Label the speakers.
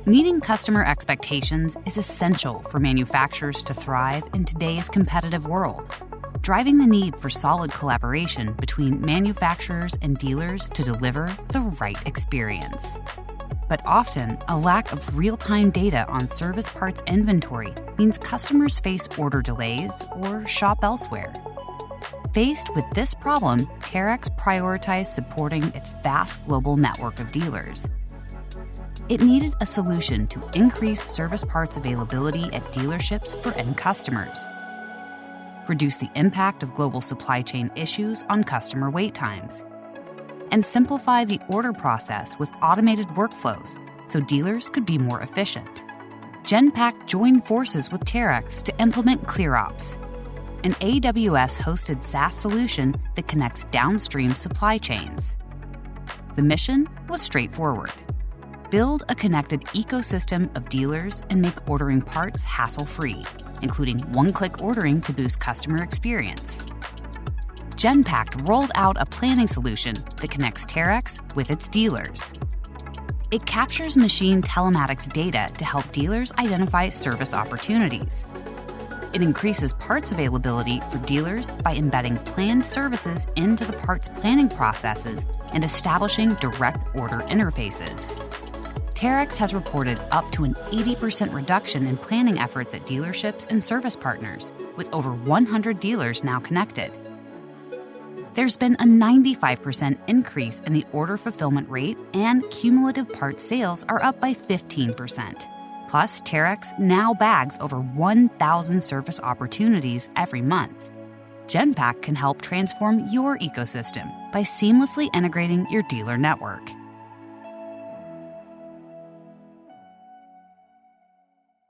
Speaker 1: Meeting customer expectations is essential for manufacturers to thrive in today's competitive world, driving the need for solid collaboration between manufacturers and dealers to deliver the right experience. But often, a lack of real-time data on service parts inventory means customers face order delays or shop elsewhere. Faced with this problem, Terex prioritized supporting its vast global network of dealers. It needed a solution to increase service parts availability at dealerships for end customers, reduce the impact of global supply chain issues on customer wait times, and simplify the order process with automated workflows so dealers could be more efficient. Genpact joined forces with Terex to implement ClearOps, an AWS-hosted SaaS solution that connects downstream supply chains. The mission was straightforward: build a connected ecosystem of dealers and make ordering parts hassle-free, including one-click ordering to boost customer experience. Genpact rolled out a planning solution that connects Terex with its dealers. It captures machine telematics data to help dealers identify service opportunities. It increases parts availability for dealers by embedding planned services into the parts planning processes and establishing direct order interfaces. Terex has reported up to an 80% reduction in planning efforts at dealerships and service partners, with over 100 dealers now connected. There's been a 95% increase in the order fulfillment rate, and cumulative parts sales are up by 15%. Plus, Terex now bags over 1,000 service opportunities every month. Genpact can help transform your ecosystem by seamlessly integrating your dealer network.